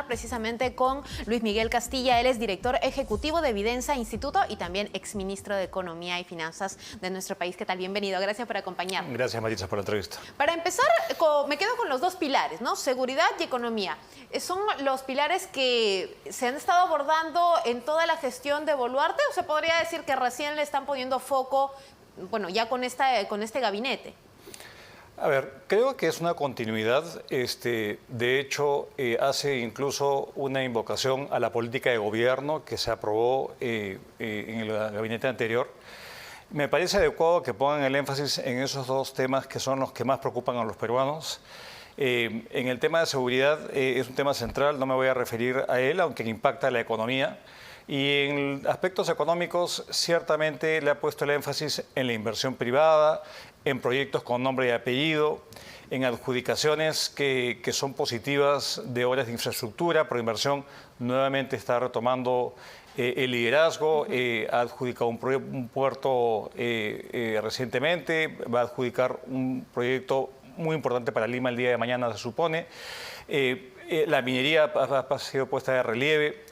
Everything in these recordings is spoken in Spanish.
Precisamente con Luis Miguel Castilla. Él es director ejecutivo de Evidenza Instituto y también exministro de Economía y Finanzas de nuestro país. ¿Qué tal? Bienvenido. Gracias por acompañarnos. Gracias, Maritza, por la entrevista. Para empezar, me quedo con los dos pilares, ¿no? Seguridad y economía. ¿Son los pilares que se han estado abordando en toda la gestión de Boluarte o se podría decir que recién le están poniendo foco, bueno, ya con este gabinete? A ver, creo que es una continuidad. De hecho, hace incluso una invocación a la política de gobierno que se aprobó en el gabinete anterior. Me parece adecuado que pongan el énfasis en esos dos temas que son los que más preocupan a los peruanos. En el tema de seguridad es un tema central, no me voy a referir a él, aunque impacta a la economía. Y en aspectos económicos, ciertamente le ha puesto el énfasis en la inversión privada, en proyectos con nombre y apellido, en adjudicaciones que son positivas de obras de infraestructura. Proinversión nuevamente está retomando el liderazgo, ha adjudicado un puerto recientemente, va a adjudicar un proyecto muy importante para Lima el día de mañana, se supone. La minería ha sido puesta de relieve.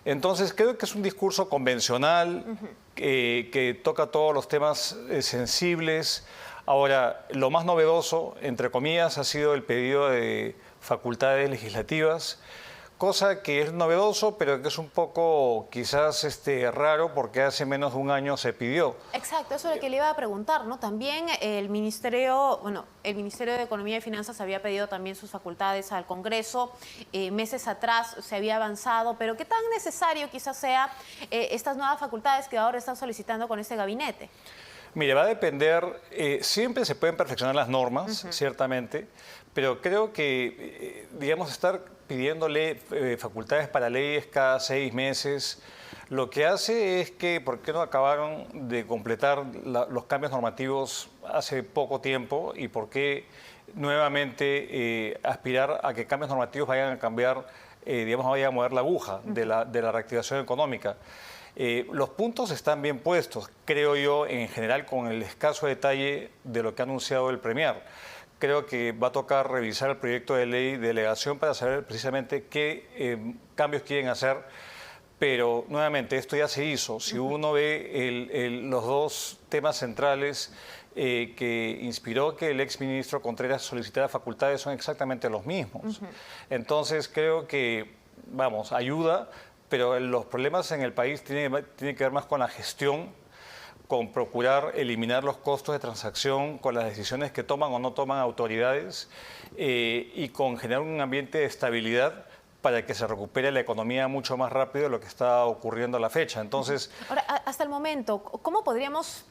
Entonces, creo que es un discurso convencional que toca todos los temas sensibles. Ahora, lo más novedoso, entre comillas, ha sido el pedido de facultades legislativas, cosa que es novedoso, pero que es un poco quizás raro porque hace menos de un año se pidió. Exacto, eso es lo que le iba a preguntar, ¿no? También el Ministerio de Economía y Finanzas había pedido también sus facultades al Congreso. Meses atrás se había avanzado, pero ¿qué tan necesario quizás sea estas nuevas facultades que ahora están solicitando con este gabinete? Mire, va a depender, siempre se pueden perfeccionar las normas, ciertamente, pero creo que, digamos, estar pidiéndole facultades para leyes cada 6 meses, lo que hace es que, ¿por qué no acabaron de completar los cambios normativos hace poco tiempo? ¿Y por qué nuevamente aspirar a que cambios normativos vayan a cambiar, digamos, vayan a mover la aguja de la reactivación económica? Los puntos están bien puestos, creo yo, en general, con el escaso detalle de lo que ha anunciado el Premier. Creo que va a tocar revisar el proyecto de ley de delegación para saber precisamente qué cambios quieren hacer, pero nuevamente esto ya se hizo. Si uno ve los dos temas centrales que inspiró que el exministro Contreras solicitara facultades son exactamente los mismos. Entonces creo que, vamos, ayuda, pero los problemas en el país tienen que ver más con la gestión, con procurar eliminar los costos de transacción, con las decisiones que toman o no toman autoridades y con generar un ambiente de estabilidad para que se recupere la economía mucho más rápido de lo que está ocurriendo a la fecha. Entonces, ahora, hasta el momento, ¿cómo podríamos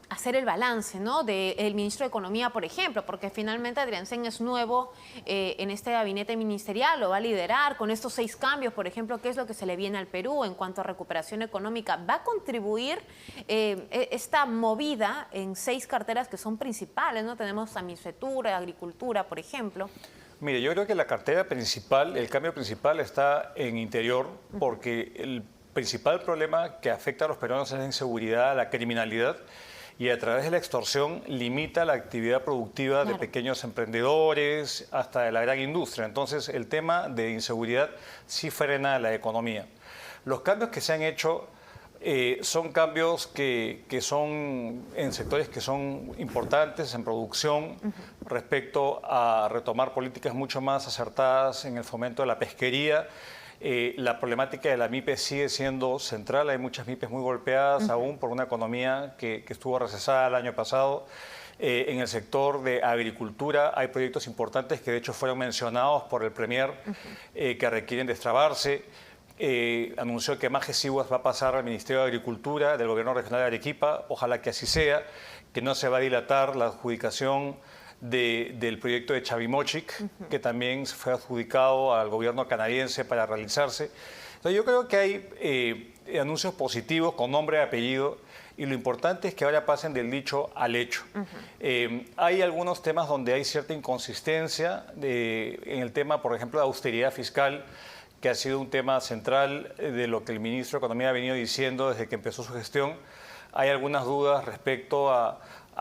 hacer el balance, ¿no?, del ministro de Economía, por ejemplo? Porque finalmente Adrián Sen es nuevo en este gabinete ministerial, lo va a liderar con estos 6 cambios, por ejemplo. ¿Qué es lo que se le viene al Perú en cuanto a recuperación económica? ¿Va a contribuir esta movida en 6 carteras que son principales, ¿no? Tenemos administratura, agricultura, por ejemplo. Mire, yo creo que la cartera principal, el cambio principal está en interior, porque el principal problema que afecta a los peruanos es la inseguridad, la criminalidad, y a través de la extorsión limita la actividad productiva de pequeños emprendedores hasta de la gran industria. Entonces, el tema de inseguridad sí frena la economía. Los cambios que se han hecho son cambios que son en sectores que son importantes en producción respecto a retomar políticas mucho más acertadas en el fomento de la pesquería. La problemática de la MIPE sigue siendo central. Hay muchas MIPEs muy golpeadas aún por una economía que estuvo recesada el año pasado. En el sector de agricultura hay proyectos importantes que de hecho fueron mencionados por el Premier que requieren destrabarse. Anunció que Majes Siguas va a pasar al Ministerio de Agricultura del Gobierno Regional de Arequipa. Ojalá que así sea, que no se va a dilatar la adjudicación del proyecto de Chavimochic, que también fue adjudicado al gobierno canadiense para realizarse. Entonces yo creo que hay anuncios positivos con nombre y apellido, y lo importante es que ahora pasen del dicho al hecho. Hay algunos temas donde hay cierta inconsistencia en el tema, por ejemplo, de austeridad fiscal, que ha sido un tema central de lo que el ministro de Economía ha venido diciendo desde que empezó su gestión. Hay algunas dudas respecto a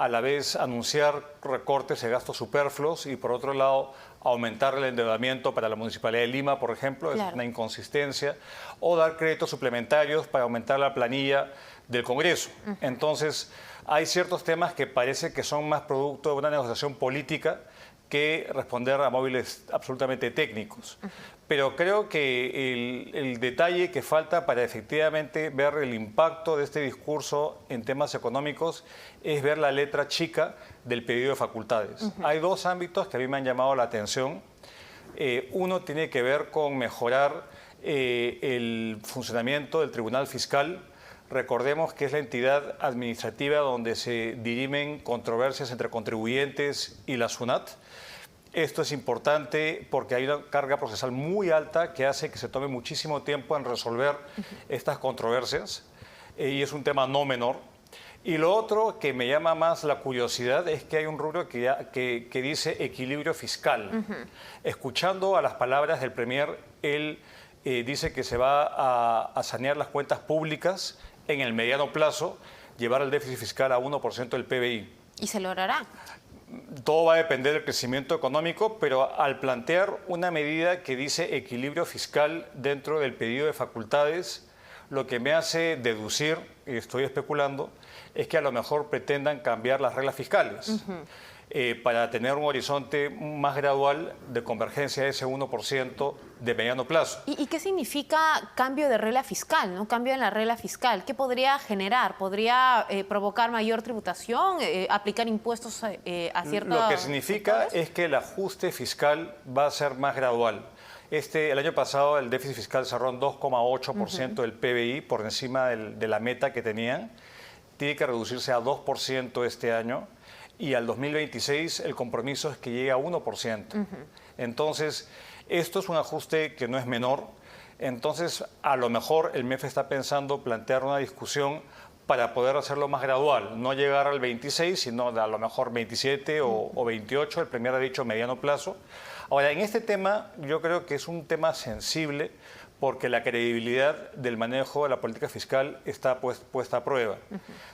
la vez anunciar recortes de gastos superfluos y por otro lado aumentar el endeudamiento para la Municipalidad de Lima, por ejemplo, es una inconsistencia, o dar créditos suplementarios para aumentar la planilla del Congreso. Entonces, hay ciertos temas que parece que son más producto de una negociación política que responder a móviles absolutamente técnicos. Pero creo que el detalle que falta para efectivamente ver el impacto de este discurso en temas económicos es ver la letra chica del pedido de facultades. Hay dos ámbitos que a mí me han llamado la atención. Uno tiene que ver con mejorar el funcionamiento del Tribunal Fiscal. Recordemos que es la entidad administrativa donde se dirimen controversias entre contribuyentes y la SUNAT. Esto es importante porque hay una carga procesal muy alta que hace que se tome muchísimo tiempo en resolver estas controversias y es un tema no menor. Y lo otro que me llama más la curiosidad es que hay un rubro que dice equilibrio fiscal. Escuchando a las palabras del Premier, él dice que se va a sanear las cuentas públicas en el mediano plazo, llevar el déficit fiscal a 1% del PBI. ¿Y se logrará? Todo va a depender del crecimiento económico, pero al plantear una medida que dice equilibrio fiscal dentro del pedido de facultades, lo que me hace deducir, y estoy especulando, es que a lo mejor pretendan cambiar las reglas fiscales para tener un horizonte más gradual de convergencia de ese 1% de mediano plazo. ¿Y qué significa cambio de regla fiscal, ¿no? Cambio en la regla fiscal. ¿Qué podría generar? ¿Podría provocar mayor tributación, aplicar impuestos a ciertos Lo que significa sectores? Es que el ajuste fiscal va a ser más gradual. El año pasado el déficit fiscal cerró en 2,8% del PBI, por encima de la meta que tenían. Tiene que reducirse a 2% este año. Y al 2026 el compromiso es que llegue a 1%. Entonces, esto es un ajuste que no es menor. Entonces, a lo mejor el MEF está pensando plantear una discusión para poder hacerlo más gradual, no llegar al 26, sino a lo mejor 27 o 28, el Premier ha dicho mediano plazo. Ahora, en este tema yo creo que es un tema sensible porque la credibilidad del manejo de la política fiscal está puesta a prueba.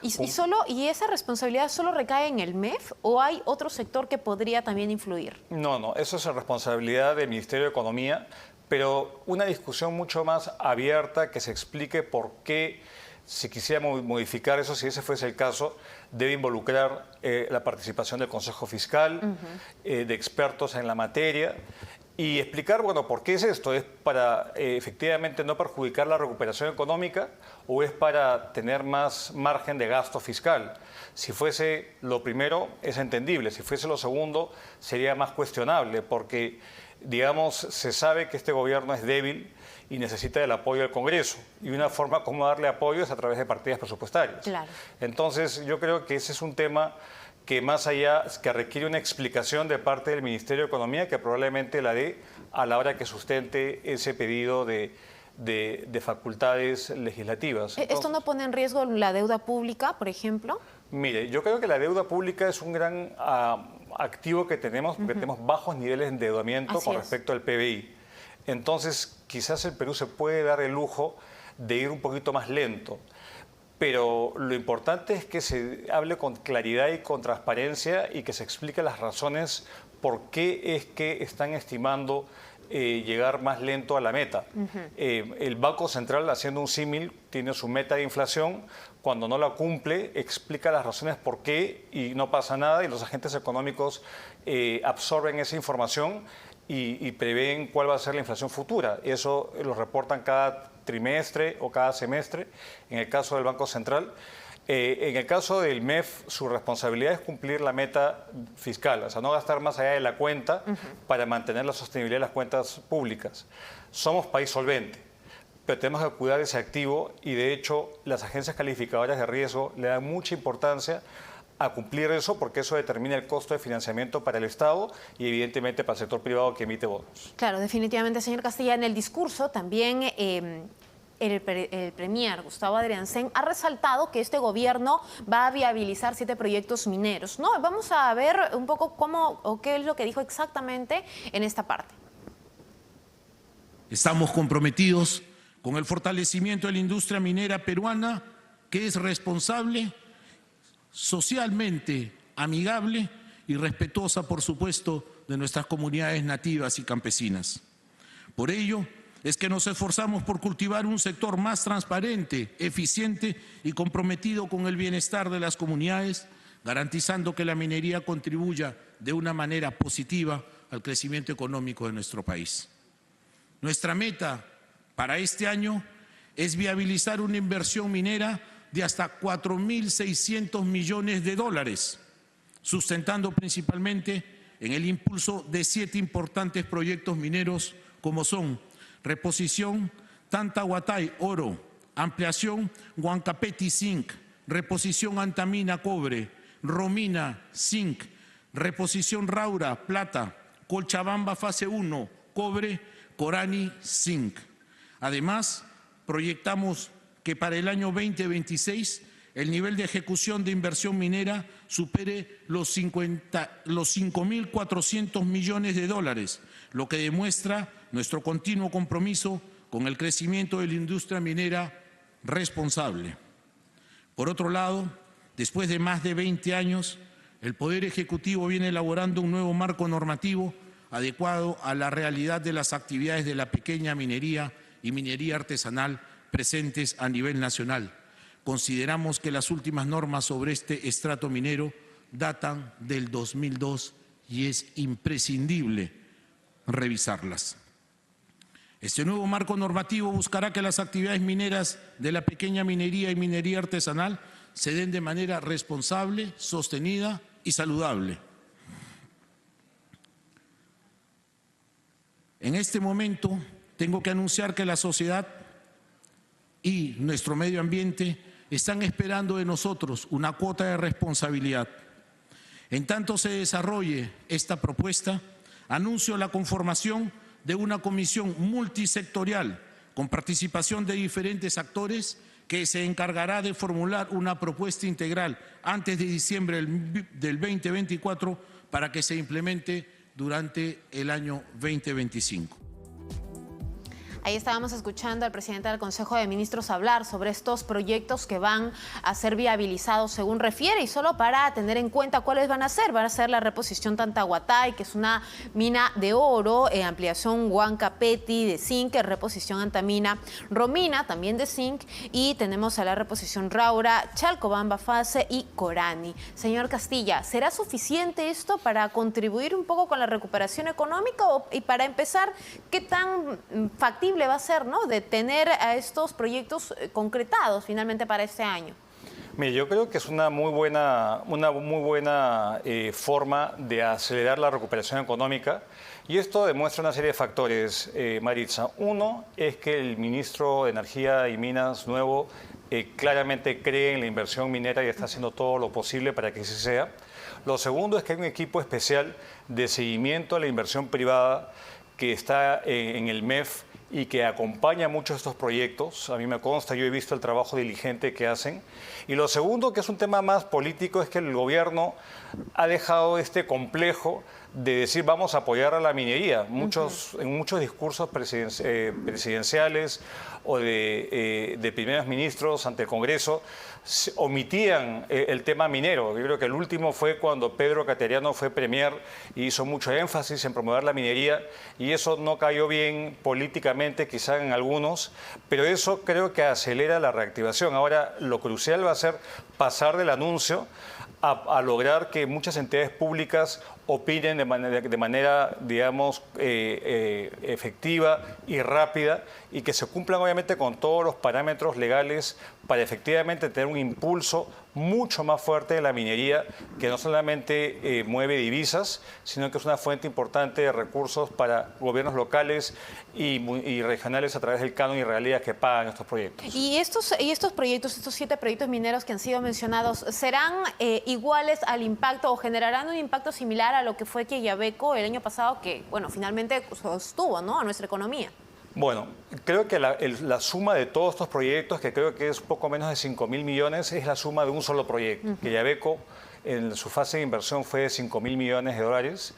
¿Y esa responsabilidad solo recae en el MEF o hay otro sector que podría también influir? No, eso es responsabilidad del Ministerio de Economía, pero una discusión mucho más abierta que se explique por qué, si quisiéramos modificar eso, si ese fuese el caso, debe involucrar la participación del Consejo Fiscal, de expertos en la materia, y explicar, bueno, ¿por qué es esto? ¿Es para efectivamente no perjudicar la recuperación económica o es para tener más margen de gasto fiscal? Si fuese lo primero, es entendible. Si fuese lo segundo, sería más cuestionable porque, digamos, se sabe que este gobierno es débil y necesita el apoyo del Congreso. Y una forma como darle apoyo es a través de partidas presupuestarias. Claro. Entonces, yo creo que ese es un tema que más allá, que requiere una explicación de parte del Ministerio de Economía que probablemente la dé a la hora que sustente ese pedido de facultades legislativas. ¿Esto no pone en riesgo la deuda pública, por ejemplo? Mire, yo creo que la deuda pública es un gran activo que tenemos porque tenemos bajos niveles de endeudamiento con respecto al PBI. Entonces, quizás el Perú se puede dar el lujo de ir un poquito más lento. Pero lo importante es que se hable con claridad y con transparencia y que se explique las razones por qué es que están estimando llegar más lento a la meta. El Banco Central, haciendo un símil, tiene su meta de inflación. Cuando no la cumple, explica las razones por qué y no pasa nada y los agentes económicos absorben esa información y prevén cuál va a ser la inflación futura. Eso lo reportan cada trimestre o cada semestre, en el caso del Banco Central. En el caso del MEF, su responsabilidad es cumplir la meta fiscal, o sea, no gastar más allá de la cuenta para mantener la sostenibilidad de las cuentas públicas. Somos país solvente, pero tenemos que cuidar ese activo y, de hecho, las agencias calificadoras de riesgo le dan mucha importancia a cumplir eso porque eso determina el costo de financiamiento para el Estado y evidentemente para el sector privado que emite bonos. Claro, definitivamente, señor Castilla. En el discurso también el premier Gustavo Adriancén ha resaltado que este gobierno va a viabilizar 7 proyectos mineros, ¿no? Vamos a ver un poco cómo o qué es lo que dijo exactamente en esta parte. Estamos comprometidos con el fortalecimiento de la industria minera peruana, que es responsable, socialmente amigable y respetuosa, por supuesto, de nuestras comunidades nativas y campesinas. Por ello, es que nos esforzamos por cultivar un sector más transparente, eficiente y comprometido con el bienestar de las comunidades, garantizando que la minería contribuya de una manera positiva al crecimiento económico de nuestro país. Nuestra meta para este año es viabilizar una inversión minera de hasta 4.600 millones de dólares, sustentando principalmente en el impulso de 7 importantes proyectos mineros como son reposición Tantahuatay oro, ampliación Huancapeti zinc, reposición Antamina cobre, Romina zinc, reposición Raura plata, Colchabamba fase 1 cobre, Corani zinc. Además, proyectamos que para el año 2026 el nivel de ejecución de inversión minera supere los 5.400 millones de dólares, lo que demuestra nuestro continuo compromiso con el crecimiento de la industria minera responsable. Por otro lado, después de más de 20 años, el Poder Ejecutivo viene elaborando un nuevo marco normativo adecuado a la realidad de las actividades de la pequeña minería y minería artesanal presentes a nivel nacional. Consideramos que las últimas normas sobre este estrato minero datan del 2002 y es imprescindible revisarlas. Este nuevo marco normativo buscará que las actividades mineras de la pequeña minería y minería artesanal se den de manera responsable, sostenida y saludable. En este momento tengo que anunciar que la sociedad y nuestro medio ambiente están esperando de nosotros una cuota de responsabilidad. En tanto se desarrolle esta propuesta, anuncio la conformación de una comisión multisectorial con participación de diferentes actores que se encargará de formular una propuesta integral antes de diciembre del 2024 para que se implemente durante el año 2025. Ahí estábamos escuchando al presidente del Consejo de Ministros hablar sobre estos proyectos que van a ser viabilizados según refiere, y solo para tener en cuenta cuáles van a ser la reposición Tantahuatay, que es una mina de oro, ampliación Huancapeti de zinc, reposición Antamina, Romina también de zinc, y tenemos a la reposición Raura, Chalcobamba fase y Corani. Señor Castilla, ¿será suficiente esto para contribuir un poco con la recuperación económica? Y para empezar, ¿qué tan factible va a ser, ¿no?, de tener a estos proyectos concretados finalmente para este año? Mire, yo creo que es una muy buena forma de acelerar la recuperación económica, y esto demuestra una serie de factores, Maritza. Uno es que el ministro de Energía y Minas nuevo claramente cree en la inversión minera y está haciendo todo lo posible para que así sea. Lo segundo es que hay un equipo especial de seguimiento a la inversión privada que está en el MEF y que acompaña muchos de estos proyectos. A mí me consta, yo he visto el trabajo diligente que hacen. Y lo segundo, que es un tema más político, es que el gobierno ha dejado este complejo de decir vamos a apoyar a la minería. En muchos discursos presidenciales o de primeros ministros ante el Congreso omitían el tema minero. Yo creo que el último fue cuando Pedro Cateriano fue premier y hizo mucho énfasis en promover la minería, y eso no cayó bien políticamente quizá en algunos, pero eso creo que acelera la reactivación. Ahora lo crucial va a ser pasar del anuncio a lograr que muchas entidades públicas opinen de manera digamos, efectiva y rápida, y que se cumplan obviamente con todos los parámetros legales para efectivamente tener un impulso mucho más fuerte de la minería, que no solamente mueve divisas, sino que es una fuente importante de recursos para gobiernos locales y regionales a través del canon y regalías que pagan estos proyectos. ¿Y estos proyectos, estos 7 proyectos mineros que han sido mencionados, serán iguales al impacto o generarán un impacto similar a lo que fue Quellaveco el año pasado, que, bueno, finalmente sostuvo, ¿no?, a nuestra economía? Bueno, creo que la suma de todos estos proyectos, que creo que es poco menos de 5.000 millones, es la suma de un solo proyecto. Quellaveco en su fase de inversión fue de 5.000 millones de dólares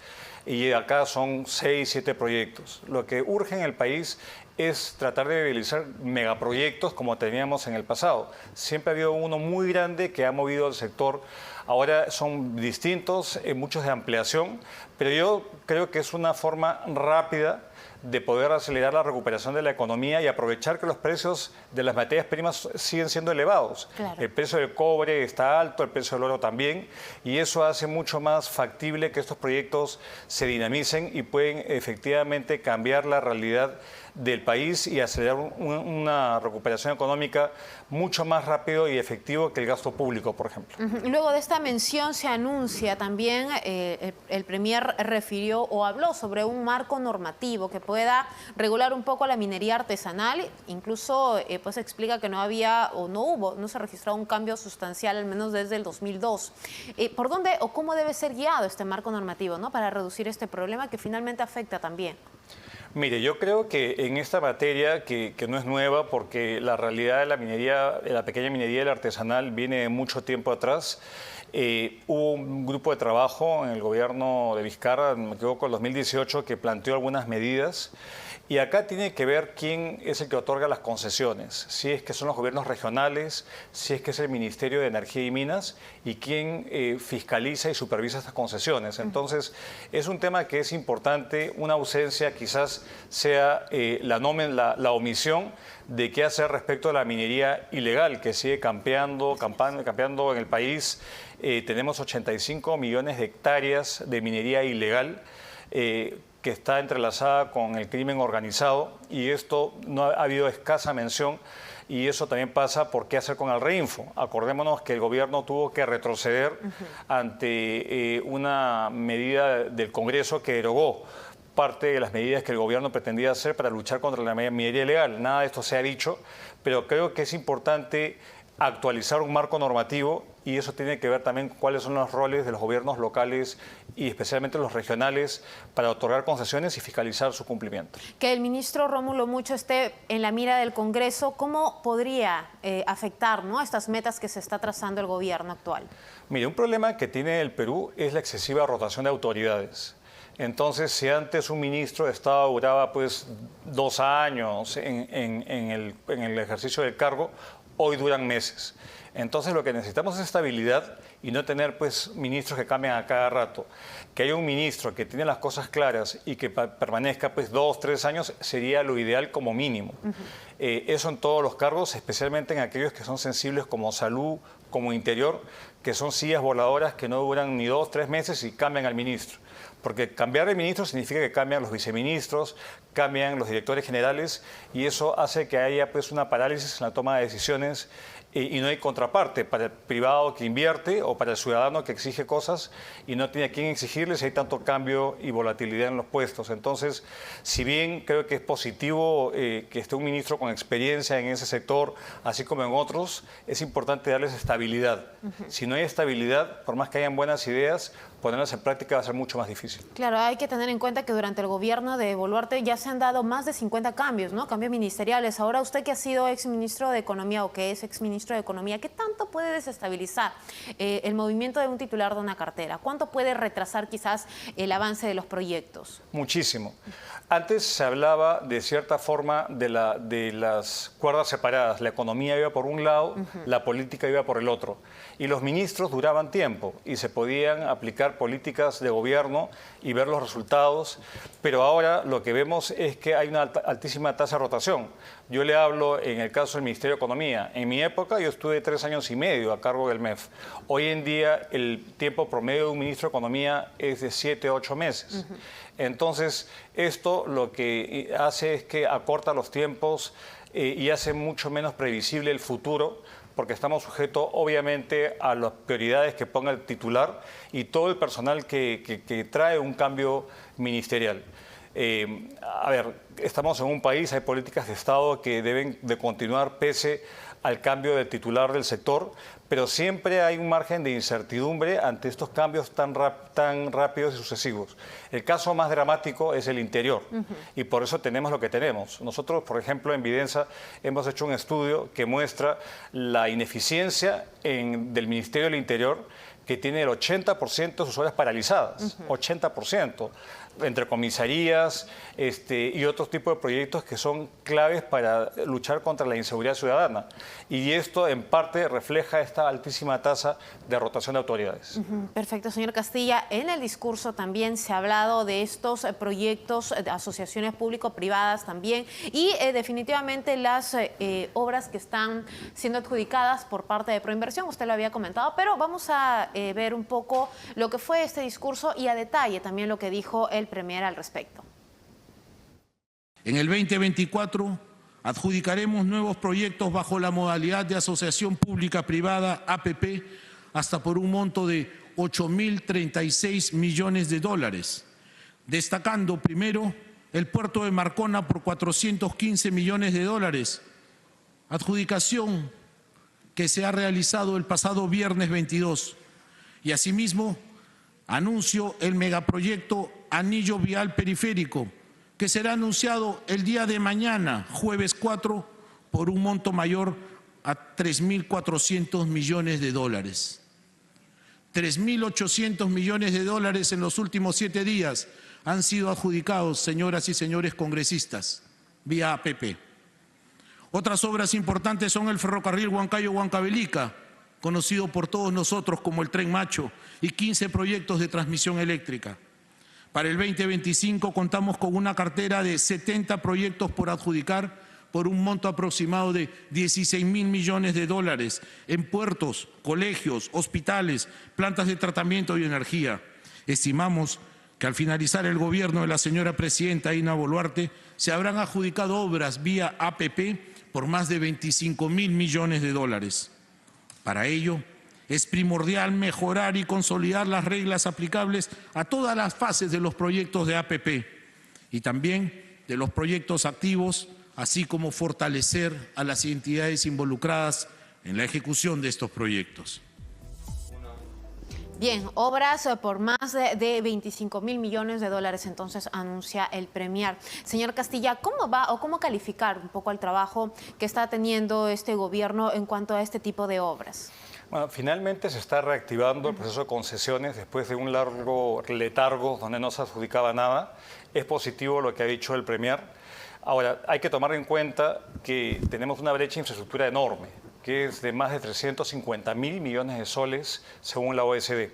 y acá son 6, 7 proyectos. Lo que urge en el país es tratar de viabilizar megaproyectos como teníamos en el pasado. Siempre ha habido uno muy grande que ha movido al sector. Ahora son distintos, muchos de ampliación, pero yo creo que es una forma rápida de poder acelerar la recuperación de la economía y aprovechar que los precios de las materias primas siguen siendo elevados. Claro. El precio del cobre está alto, el precio del oro también, y eso hace mucho más factible que estos proyectos se dinamicen y pueden efectivamente cambiar la realidad del país y acelerar una recuperación económica mucho más rápido y efectivo que el gasto público, por ejemplo. Luego de esta mención se anuncia también, el Premier refirió o habló sobre un marco normativo que pueda regular un poco la minería artesanal, incluso pues explica que no había o no se registró un cambio sustancial al menos desde el 2002. ¿Por dónde o cómo debe ser guiado este marco normativo, ¿no?, para reducir este problema que finalmente afecta también? Mire, yo creo que en esta materia, que no es nueva, porque la realidad de la minería, de la pequeña minería y la artesanal viene de mucho tiempo atrás, hubo un grupo de trabajo en el gobierno de Vizcarra, me equivoco, en 2018, que planteó algunas medidas. Y acá tiene que ver quién es el que otorga las concesiones, si es que son los gobiernos regionales, si es que es el Ministerio de Energía y Minas y quién fiscaliza y supervisa estas concesiones. Entonces, es un tema que es importante, una ausencia quizás sea la omisión de qué hacer respecto a la minería ilegal que sigue campeando en el país. Tenemos 85 millones de hectáreas de minería ilegal, que está entrelazada con el crimen organizado, y esto no ha habido escasa mención, y eso también pasa por qué hacer con el Reinfo. Acordémonos que el gobierno tuvo que retroceder ante una medida del Congreso que derogó parte de las medidas que el gobierno pretendía hacer para luchar contra la minería ilegal. Nada de esto se ha dicho, pero creo que es importante actualizar un marco normativo, y eso tiene que ver también cuáles son los roles de los gobiernos locales y especialmente los regionales para otorgar concesiones y fiscalizar su cumplimiento. Que el ministro Rómulo Mucho esté en la mira del Congreso, ¿cómo podría afectar, ¿no?, estas metas que se está trazando el gobierno actual? Mire, un problema que tiene el Perú es la excesiva rotación de autoridades. Entonces, si antes un ministro de Estado duraba pues 2 años en el ejercicio del cargo, hoy duran meses. Entonces lo que necesitamos es estabilidad y no tener pues ministros que cambian a cada rato. Que haya un ministro que tiene las cosas claras y que permanezca pues 2, 3 años sería lo ideal como mínimo. Eso en todos los cargos, especialmente en aquellos que son sensibles como salud, como interior, que son sillas voladoras que no duran ni 2, 3 meses y cambian al ministro. Porque cambiar de ministro significa que cambian los viceministros, cambian los directores generales, y eso hace que haya pues una parálisis en la toma de decisiones y no hay contraparte para el privado que invierte o para el ciudadano que exige cosas y no tiene a quién exigirles si hay tanto cambio y volatilidad en los puestos. Entonces, si bien creo que es positivo que esté un ministro con experiencia en ese sector, así como en otros, es importante darles estabilidad. Si no hay estabilidad, por más que hayan buenas ideas, ponerlas en práctica va a ser mucho más difícil. Claro, hay que tener en cuenta que durante el gobierno de Boluarte ya se han dado más de 50 cambios, ¿no?, cambios ministeriales. Ahora usted, que ha sido exministro de Economía o que es exministro de Economía, ¿qué tanto puede desestabilizar el movimiento de un titular de una cartera? ¿Cuánto puede retrasar quizás el avance de los proyectos? Muchísimo. Antes se hablaba de cierta forma de las cuerdas separadas. La economía iba por un lado, la política iba por el otro. Y los ministros duraban tiempo y se podían aplicar políticas de gobierno y ver los resultados. Pero ahora lo que vemos es que hay una altísima tasa de rotación. Yo le hablo en el caso del Ministerio de Economía. En mi época yo estuve 3 años y medio a cargo del MEF. Hoy en día el tiempo promedio de un ministro de Economía es de 7, 8 meses. Entonces, esto lo que hace es que acorta los tiempos y hace mucho menos previsible el futuro, porque estamos sujetos, obviamente, a las prioridades que ponga el titular y todo el personal que trae un cambio ministerial. A ver, estamos en un país, hay políticas de Estado que deben de continuar pese al cambio de titular del sector, pero siempre hay un margen de incertidumbre ante estos cambios tan rápidos y sucesivos. El caso más dramático es el interior, y por eso tenemos lo que tenemos. Nosotros, por ejemplo, en Vidensa hemos hecho un estudio que muestra la ineficiencia del Ministerio del Interior, que tiene el 80% de sus obras paralizadas, 80%, entre comisarías y otros tipos de proyectos que son claves para luchar contra la inseguridad ciudadana. Y esto en parte refleja esta altísima tasa de rotación de autoridades. Perfecto, señor Castilla. En el discurso también se ha hablado de estos proyectos de asociaciones público-privadas también y definitivamente las obras que están siendo adjudicadas por parte de Proinversión. Usted lo había comentado, pero vamos a ver un poco lo que fue este discurso y a detalle también lo que dijo el Premier al respecto. En el 2024 adjudicaremos nuevos proyectos bajo la modalidad de asociación pública-privada APP hasta por un monto de 8.036 millones de dólares, destacando primero el puerto de Marcona por 415 millones de dólares, adjudicación que se ha realizado el pasado viernes 22. Y asimismo, anuncio el megaproyecto Anillo Vial Periférico, que será anunciado el día de mañana, jueves 4, por un monto mayor a 3.400 millones de dólares. 3.800 millones de dólares en los últimos 7 días han sido adjudicados, señoras y señores congresistas, vía APP. Otras obras importantes son el ferrocarril Huancayo-Huancavelica, conocido por todos nosotros como el Tren Macho, y 15 proyectos de transmisión eléctrica. Para el 2025 contamos con una cartera de 70 proyectos por adjudicar por un monto aproximado de 16.000 millones de dólares en puertos, colegios, hospitales, plantas de tratamiento y energía. Estimamos que al finalizar el gobierno de la señora presidenta Dina Boluarte se habrán adjudicado obras vía APP por más de 25.000 millones de dólares. Para ello, es primordial mejorar y consolidar las reglas aplicables a todas las fases de los proyectos de APP y también de los proyectos activos, así como fortalecer a las entidades involucradas en la ejecución de estos proyectos. Bien, obras por más de 25.000 millones de dólares, entonces anuncia el Premier. Señor Castilla, ¿cómo va o cómo calificar un poco el trabajo que está teniendo este gobierno en cuanto a este tipo de obras? Bueno, finalmente se está reactivando el proceso de concesiones después de un largo letargo donde no se adjudicaba nada. Es positivo lo que ha dicho el Premier. Ahora, hay que tomar en cuenta que tenemos una brecha de infraestructura enorme, que es de más de 350.000 millones de soles según la OSD.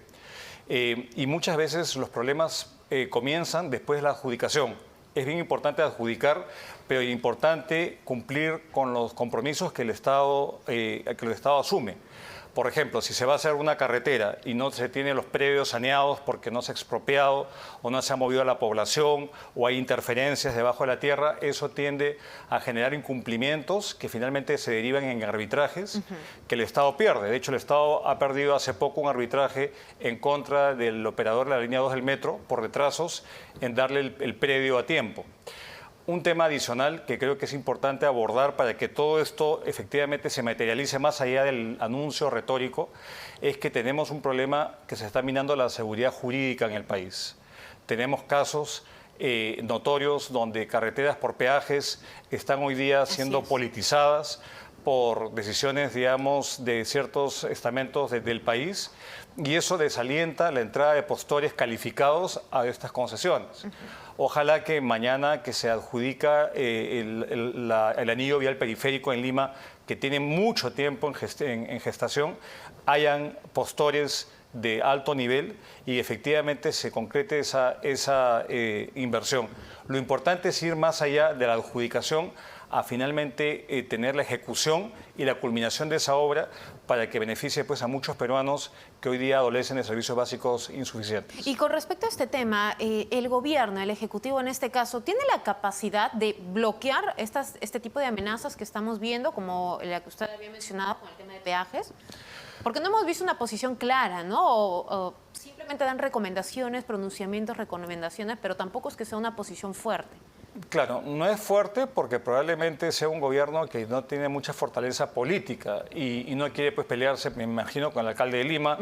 Y muchas veces los problemas comienzan después de la adjudicación. Es bien importante adjudicar, pero es importante cumplir con los compromisos que el Estado asume. Por ejemplo, si se va a hacer una carretera y no se tiene los predios saneados porque no se ha expropiado o no se ha movido a la población o hay interferencias debajo de la tierra, eso tiende a generar incumplimientos que finalmente se derivan en arbitrajes que el Estado pierde. De hecho, el Estado ha perdido hace poco un arbitraje en contra del operador de la línea 2 del metro por retrasos en darle el predio a tiempo. Un tema adicional que creo que es importante abordar para que todo esto efectivamente se materialice más allá del anuncio retórico es que tenemos un problema que se está minando la seguridad jurídica en el país. Tenemos casos notorios donde carreteras por peajes están hoy día siendo politizadas por decisiones, digamos, de ciertos estamentos del país y eso desalienta la entrada de postores calificados a estas concesiones. Ojalá que mañana que se adjudica el anillo vial periférico en Lima, que tiene mucho tiempo en gestación, hayan postores de alto nivel y efectivamente se concrete esa inversión. Lo importante es ir más allá de la adjudicación a finalmente tener la ejecución y la culminación de esa obra para que beneficie pues, a muchos peruanos que hoy día adolecen de servicios básicos insuficientes. Y con respecto a este tema, el gobierno, el Ejecutivo en este caso, ¿tiene la capacidad de bloquear este tipo de amenazas que estamos viendo, como la que usted había mencionado con el tema de peajes? Porque no hemos visto una posición clara, ¿no? O simplemente dan recomendaciones, pronunciamientos, recomendaciones, pero tampoco es que sea una posición fuerte. Claro, no es fuerte porque probablemente sea un gobierno que no tiene mucha fortaleza política y no quiere pues, pelearse, me imagino, con el alcalde de Lima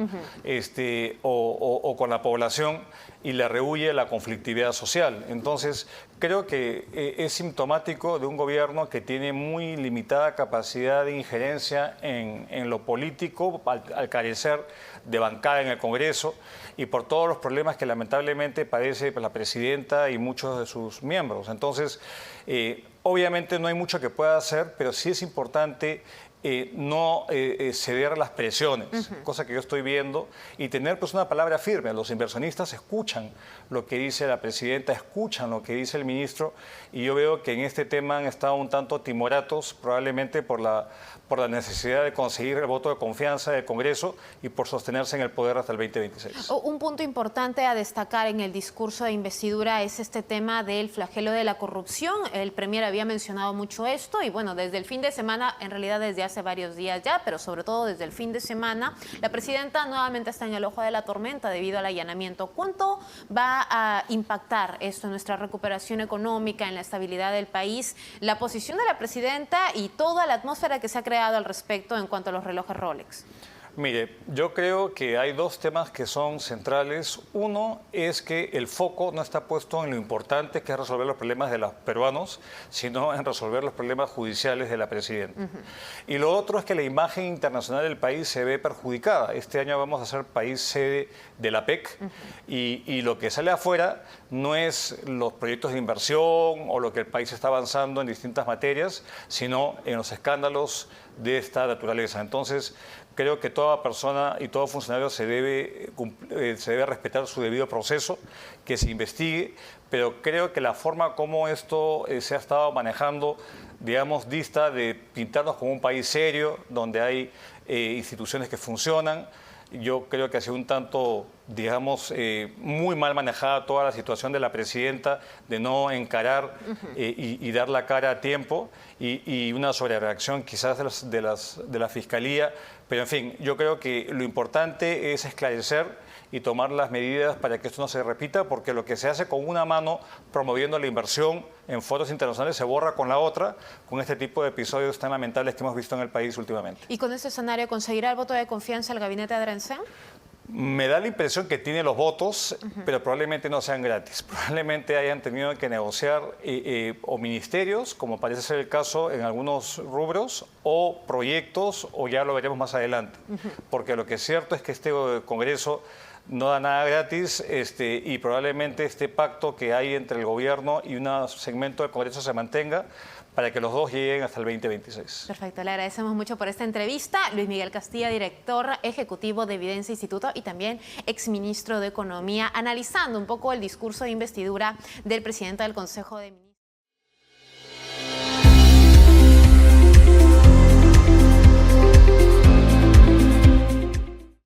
o con la población y le rehúye la conflictividad social. Entonces, creo que es sintomático de un gobierno que tiene muy limitada capacidad de injerencia en lo político, al carecer de bancada en el Congreso y por todos los problemas que lamentablemente padece la presidenta y muchos de sus miembros. Entonces, obviamente no hay mucho que pueda hacer, pero sí es importante no ceder a las presiones, cosa que yo estoy viendo, y tener pues una palabra firme. Los inversionistas escuchan lo que dice la presidenta, escuchan lo que dice el ministro, y yo veo que en este tema han estado un tanto timoratos, probablemente por la necesidad de conseguir el voto de confianza del Congreso y por sostenerse en el poder hasta el 2026. Un punto importante a destacar en el discurso de investidura es este tema del flagelo de la corrupción. El premier había mencionado mucho esto y bueno, desde el fin de semana, en realidad desde hace varios días ya, pero sobre todo desde el fin de semana, la presidenta nuevamente está en el ojo de la tormenta debido al allanamiento. ¿Cuánto va a impactar esto en nuestra recuperación económica, en la estabilidad del país, la posición de la presidenta y toda la atmósfera que se ha creado al respecto en cuanto a los relojes Rolex? Mire, yo creo que hay dos temas que son centrales. Uno es que el foco no está puesto en lo importante que es resolver los problemas de los peruanos, sino en resolver los problemas judiciales de la presidenta. Y lo otro es que la imagen internacional del país se ve perjudicada. Este año vamos a ser país sede de la PEC y lo que sale afuera no es los proyectos de inversión o lo que el país está avanzando en distintas materias, sino en los escándalos de esta naturaleza. Entonces, creo que toda persona y todo funcionario se debe respetar su debido proceso, que se investigue, pero creo que la forma como esto se ha estado manejando, digamos, dista de pintarnos como un país serio, donde hay instituciones que funcionan. Yo creo que ha sido un tanto, digamos, muy mal manejada toda la situación de la presidenta, de no encarar y dar la cara a tiempo, y una sobrereacción quizás de la Fiscalía. Pero, en fin, yo creo que lo importante es esclarecer y tomar las medidas para que esto no se repita, porque lo que se hace con una mano promoviendo la inversión en foros internacionales se borra con la otra, con este tipo de episodios tan lamentables que hemos visto en el país últimamente. ¿Y con este escenario conseguirá el voto de confianza el gabinete de Adriancén? Me da la impresión que tiene los votos, pero probablemente no sean gratis. Probablemente hayan tenido que negociar o ministerios, como parece ser el caso en algunos rubros, o proyectos, o ya lo veremos más adelante. Porque lo que es cierto es que este Congreso no da nada gratis y probablemente este pacto que hay entre el gobierno y un segmento del Congreso se mantenga para que los dos lleguen hasta el 2026. Perfecto, le agradecemos mucho por esta entrevista. Luis Miguel Castilla, director ejecutivo de Evidencia Instituto y también exministro de Economía, analizando un poco el discurso de investidura del presidente del Consejo de Ministros.